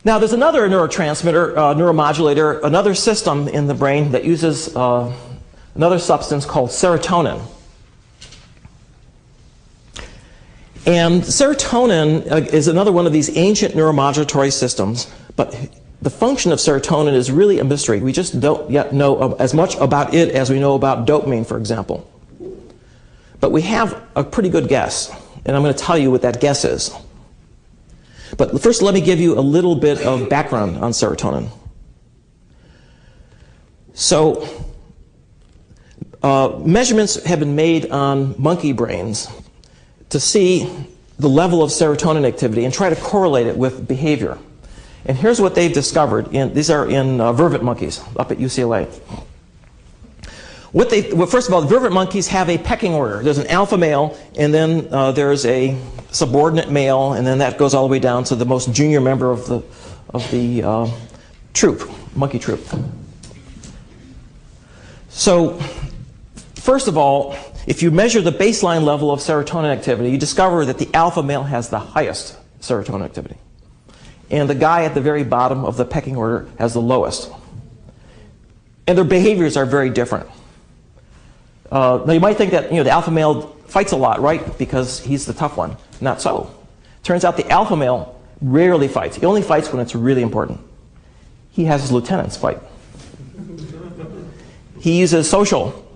Now, there's another neurotransmitter, neuromodulator, another system in the brain that uses another substance called serotonin. And serotonin is another one of these ancient neuromodulatory systems, but the function of serotonin is really a mystery. We just don't yet know as much about it as we know about dopamine, for example. But we have a pretty good guess, and I'm going to tell you what that guess is. But first, let me give you a little bit of background on serotonin. So, measurements have been made on monkey brains to see the level of serotonin activity and try to correlate it with behavior. And here's what they've discovered. These are in vervet monkeys up at UCLA. First of all, the vervet monkeys have a pecking order. There's an alpha male, and then there's a subordinate male, and then that goes all the way down to the most junior member of the troop, monkey troop. So, first of all, if you measure the baseline level of serotonin activity, you discover that the alpha male has the highest serotonin activity, and the guy at the very bottom of the pecking order has the lowest. And their behaviors are very different. Now, you might think that the alpha male fights a lot, right? Because he's the tough one. Not so. Turns out the alpha male rarely fights. He only fights when it's really important. He has his lieutenants fight. He uses social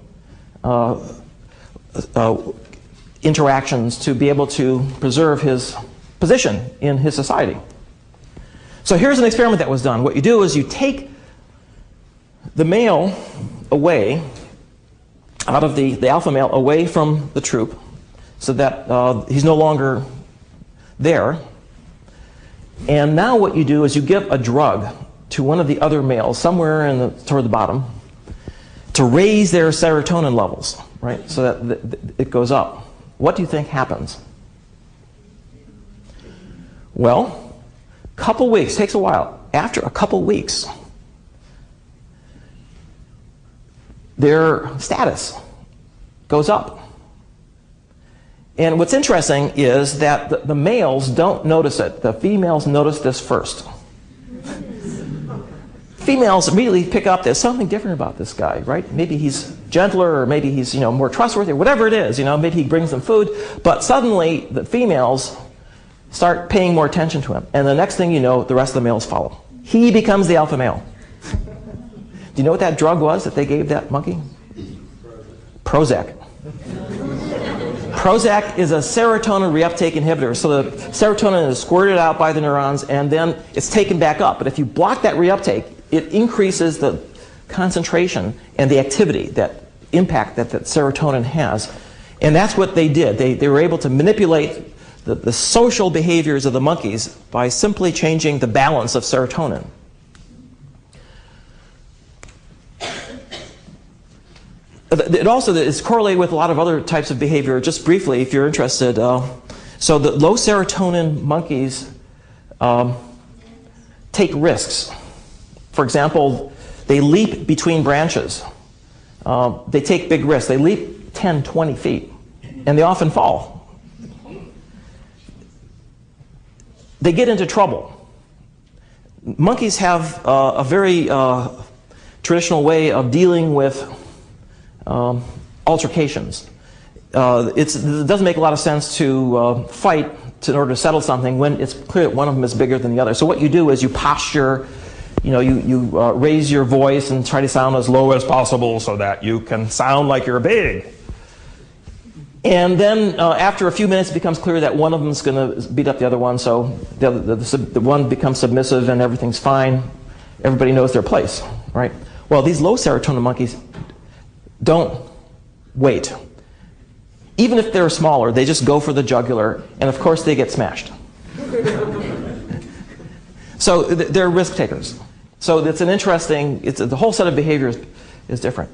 interactions to be able to preserve his position in his society. So here's an experiment that was done. What you do is you take the male away, out of the alpha male away from the troop, so that he's no longer there. And now what you do is you give a drug to one of the other males somewhere toward the bottom to raise their serotonin levels, right? So that it goes up. What do you think happens? Well, a couple weeks, takes a while. After a couple weeks, their status goes up. And what's interesting is that the males don't notice it. The females notice this first. Females immediately pick up there's something different about this guy, right? Maybe he's gentler, or maybe he's more trustworthy, or whatever it is. Maybe he brings them food. But suddenly the females start paying more attention to him, and the next thing you know, the rest of the males follow. He becomes the alpha male. Do you know what that drug was that they gave that monkey? Prozac. Prozac is a serotonin reuptake inhibitor. So the serotonin is squirted out by the neurons, and then it's taken back up. But if you block that reuptake, it increases the concentration and the activity, that impact that serotonin has. And that's what they did. They were able to manipulate the social behaviors of the monkeys by simply changing the balance of serotonin. It also is correlated with a lot of other types of behavior. Just briefly, if you're interested, so the low serotonin monkeys take risks. For example, they leap between branches. They take big risks. They leap 10, 20 feet, and they often fall. They get into trouble. Monkeys have a very traditional way of dealing with altercations. It doesn't make a lot of sense to fight in order to settle something when it's clear that one of them is bigger than the other. So what you do is you posture, you raise your voice and try to sound as low as possible so that you can sound like you're big. And then after a few minutes, it becomes clear that one of them is going to beat up the other one, so the one becomes submissive and everything's fine. Everybody knows their place, right? Well, these low serotonin monkeys don't wait. Even if they're smaller, they just go for the jugular, and of course they get smashed. So they're risk takers. So it's an interesting, the whole set of behaviors is different.